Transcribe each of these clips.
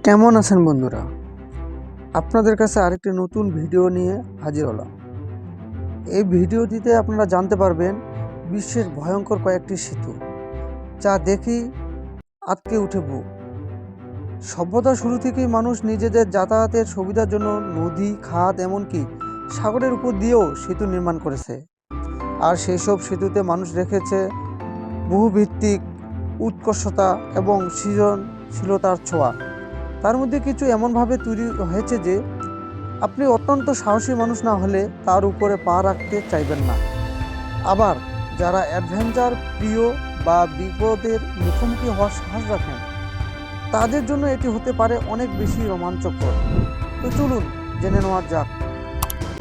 কেমন আছেন বন্ধুরা? আপনাদের কাছে আরেকটি নতুন ভিডিও নিয়ে হাজির হলাম। এই ভিডিওটিতে আপনারা জানতে পারবেন বিশ্বের ভয়ঙ্কর কয়েকটি সেতু, যা দেখেই আঁতকে উঠে বুক। সভ্যতার শুরু থেকেই মানুষ নিজেদের যাতায়াতের সুবিধার জন্য নদী, খাদ, এমনকি সাগরের উপর দিয়েও সেতু নির্মাণ করেছে। আর সেই সব সেতুতে মানুষ রেখেছে বহুভিত্তিক উৎকর্ষতা এবং সৃজনশীলতার ছোঁয়া। তার মধ্যে কিছু এমনভাবে তৈরি হয়েছে যে আপনি অত্যন্ত সাহসী মানুষ না হলে তার উপরে পা রাখতে চাইবেন না। আবার যারা অ্যাডভেঞ্চার প্রিয় বা বিপদের মুখোমুখি হওয়ার সাহস রাখেন, তাদের জন্য এটি হতে পারে অনেক বেশি রোমাঞ্চকর। তো চলুন জেনে নেওয়া যাক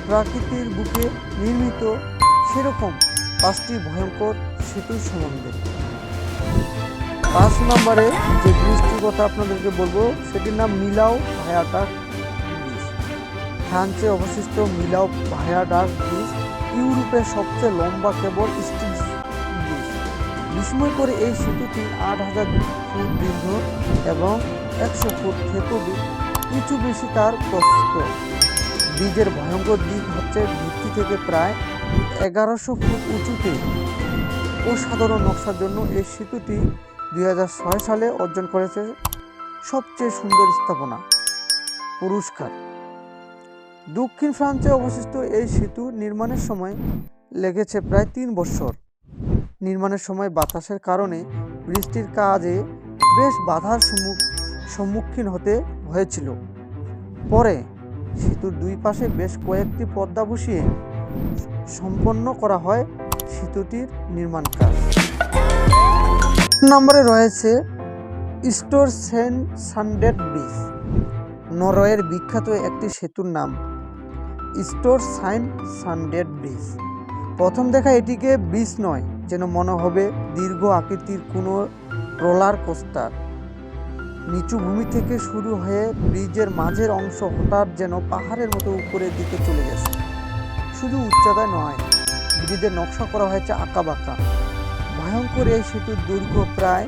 প্রকৃতির বুকে নির্মিত সেরকম 5টি ভয়ঙ্কর সেতুর সম্বন্ধে। 5 নম্বরে যে ব্রিজটির কথা আপনাদেরকে বলবো সেটির নাম মিলাও ভায়াডাক ব্রিজ। ফ্রান্সে অবস্থিত মিলাও ভায়াডাক ব্রিজ ইউরোপের সবচেয়ে লম্বা কেবল স্টিল ব্রিজ। বিস্ময় করে এই সেতুটি 8,000 ফুট দীর্ঘ এবং 100 ফুট থেকেও কিছু বেশি তার প্রস্থ। ব্রিজের ভয়ঙ্কর দিক হচ্ছে ভিত্তি থেকে প্রায় 1100 ফুট উঁচুতে অসাধারণ নকশার জন্য এই সেতুটি 2006 সালে অর্জন করেছে সবচেয়ে সুন্দর স্থাপনা পুরস্কার। দক্ষিণ ফ্রান্সে অবস্থিত এই সেতু নির্মাণের সময় লেগেছে প্রায় 3 বছর। নির্মাণের সময় বাতাসের কারণে বৃষ্টির কাজে বেশ বাধার সম্মুখীন হতে হয়েছিল। পরে সেতুর দুই পাশে বেশ কয়েকটি পর্দা বসিয়ে সম্পন্ন করা হয় সেতুটির নির্মাণ কাজ। নম্বরে রয়েছে স্টোরসেন্ড ব্রিজ। নরওয়ের বিখ্যাত একটি সেতুর নাম স্টোরসেন্ড ব্রিজ। প্রথম দেখা এটিকে ব্রিজ নয়, যেন মনে হবে দীর্ঘ আকৃতির কোনো রোলার কোস্টার। নিচু ভূমি থেকে শুরু হয়ে ব্রিজের মাঝের অংশ হঠাৎ যেন পাহাড়ের মতো উপরের দিকে চলে গেছে। শুধু উচ্চতায় নয়, ব্রিজের নকশা করা হয়েছে আঁকাবাঁকা। ভয়ঙ্কর এই সেতুর দৈর্ঘ্য প্রায়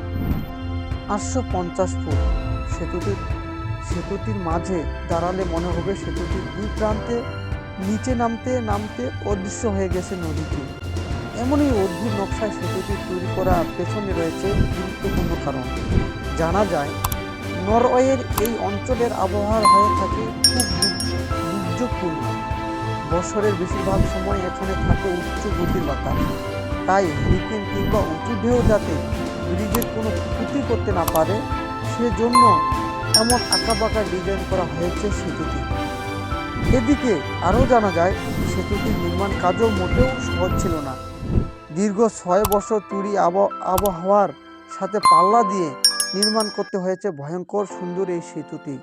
850 ফুট। সেতুটির মাঝে দাঁড়ালে মনে হবে সেতুটির দুই প্রান্তে নিচে নামতে নামতে অদৃশ্য হয়ে গেছে নদীটি। এমনই অদ্ভুত নকশায় সেতুটি তৈরি করার পেছনে রয়েছে গুরুত্বপূর্ণ কারণ। জানা যায় নরওয়ের এই অঞ্চলের আবহাওয়া হয়ে থাকে খুব দুর্যোগপূর্ণ। বছরের বেশিরভাগ সময় এখানে থাকে উচ্চ গতির বাতাস। তাই হ্যারিকেন কিংবা উঁচু ঢেউ যাতে ব্রিজের কোনো ক্ষতি করতে না পারে, সেজন্য এমন আঁকাবাঁকা ডিজাইন করা হয়েছে সেতুটি। এদিকে আরও জানা যায় সেতুটির নির্মাণ কাজও মোটেও সহজ ছিল না। দীর্ঘ 6 বছর তৈরি আবহাওয়ার সাথে পাল্লা দিয়ে নির্মাণ করতে হয়েছে ভয়ঙ্কর সুন্দর এই সেতুটি।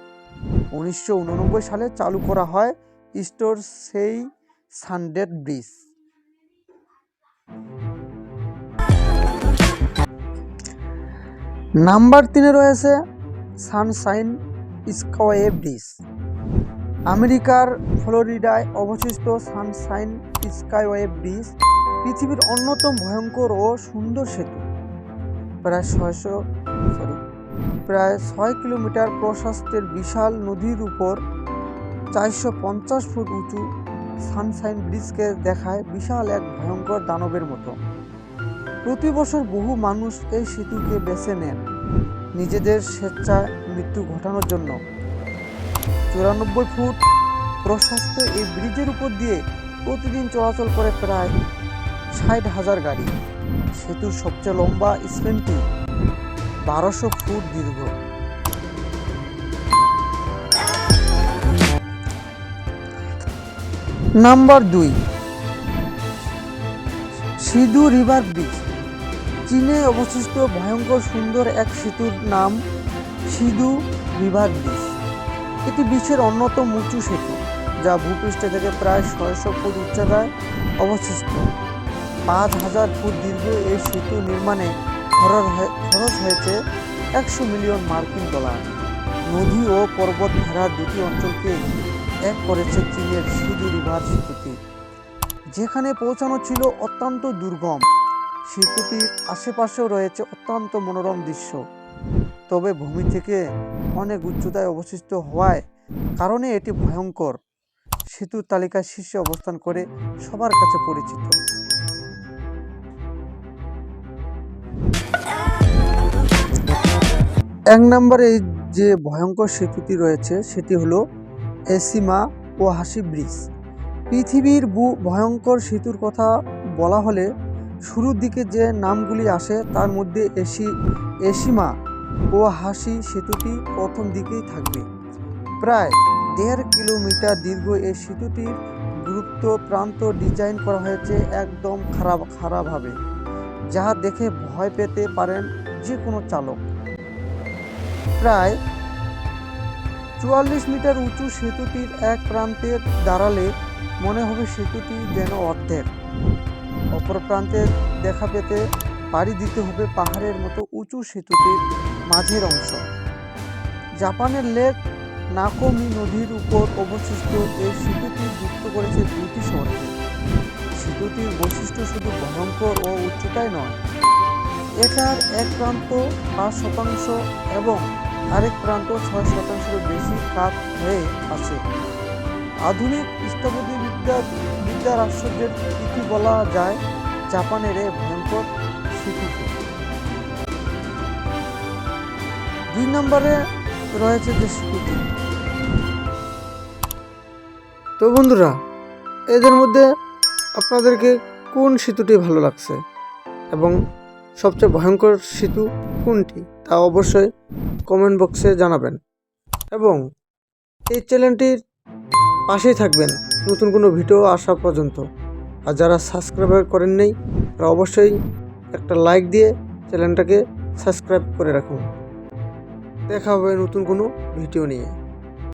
1989 সালে চালু করা হয় স্টোরসেন্ড ব্রিজ। নাম্বার 3 রয়েছে সানশাইন স্কাইওয়ে ব্রিজ। আমেরিকার ফ্লোরিডায় অবস্থিত সানশাইন স্কাইওয়ে ব্রিজ পৃথিবীর অন্যতম ভয়ঙ্কর ও সুন্দর সেতু। প্রায় 6 কিলোমিটার প্রশস্তের বিশাল নদীর উপর 450 ফুট উঁচু সানশাইন ব্রিজকে দেখায় বিশাল এক ভয়ঙ্কর দানবের মতো। প্রতি বছর বহু মানুষ এই সেতুকে বেছে নেন নিজেদের স্বেচ্ছায় মৃত্যু ঘটানোর জন্য। 94 ফুট প্রশস্ত এই ব্রিজের উপর দিয়ে প্রতিদিন চলাচল করে প্রায় 60,000 গাড়ি। সেতুর সবচেয়ে লম্বা স্প্যানটি 1200 ফুট দীর্ঘ। Number 2 Sidhu river bridge. চীনে অবস্থিত ভয়ঙ্কর সুন্দর এক সেতুর নাম সিধু রিভার ব্রিজ। এটি বিশ্বের অন্যতম উঁচু সেতু, যা ভূপৃষ্ঠ থেকে প্রায় 600 ফুট উচ্চতায় অবস্থিত। 5,000 ফুট দীর্ঘ এই সেতু নির্মাণে খরচ হয়েছে 100 মিলিয়ন মার্কিন ডলার। নদী ও পর্বত ঘেরা দুটি অঞ্চলকে এক করেছে চীনের সিধু রিভার সেতুটি, যেখানে পৌঁছানো ছিল অত্যন্ত দুর্গম। সেতুটির আশেপাশেও রয়েছে অত্যন্ত মনোরম দৃশ্য। তবে ভূমি থেকে অনেক উচ্চতায় অবস্থিত হওয়ায় কারণে এটি ভয়ঙ্কর সেতুর তালিকায় শীর্ষে অবস্থান করে সবার কাছে পরিচিত। এক নম্বরে যে ভয়ঙ্কর সেতুটি রয়েছে সেটি হলো এসিমা ওহাশি ব্রিজ। পৃথিবীর ভয়ঙ্কর সেতুর কথা বলা হলে শুরুর দিকে যে নামগুলি আসে তার মধ্যে এসিমা ওহাশি সেতুটি প্রথম দিকেই থাকবে। প্রায় 1.5 কিলোমিটার দীর্ঘ এই সেতুটির গুরুত্ব প্রান্ত ডিজাইন করা হয়েছে একদম খারাপভাবে, যা দেখে ভয় পেতে পারেন যে কোনো চালক। প্রায় 44 মিটার উঁচু সেতুটির এক প্রান্তে দাঁড়ালে মনে হবে সেতুটি যেন অর্ধেক, অপর প্রান্তে দেখা পেতে পাড়ি দিতে হবে পাহাড়ের মতো উঁচু সেতুটির মাঝের অংশ। জাপানের লেক নাকোমি নদীর উপর অবস্থিত এই সেতুটি যুক্ত করেছে দুটি শহরকে। সেতুটির বৈশিষ্ট্য শুধু ভয়ঙ্কর ও উচ্চতায় নয়, এটার এক প্রান্ত 5% এবং আরেক প্রান্ত 6% বেশি কাত হয়ে আছে। আধুনিক স্থাপত্যবিদ্যার আশ্চর্যের কিছু বলা যায় জাপানের এই ভয়ঙ্কর সেতুকে। 2 নম্বরে রয়েছে যে সেতুটি। তো বন্ধুরা, এদের মধ্যে আপনাদেরকে কোন সেতুটি ভালো লাগছে এবং সবচেয়ে ভয়ঙ্কর সেতু কোনটি তা অবশ্যই কমেন্ট বক্সে জানাবেন এবং এই চ্যানেলটির পাশেই থাকবেন নতুন কোনো ভিডিও আসা পর্যন্ত। আর যারা সাবস্ক্রাইব করেন নাই তারা অবশ্যই একটা লাইক দিয়ে চ্যানেলটাকে সাবস্ক্রাইব করে রাখুন। দেখা হবে নতুন কোনো ভিডিও নিয়ে।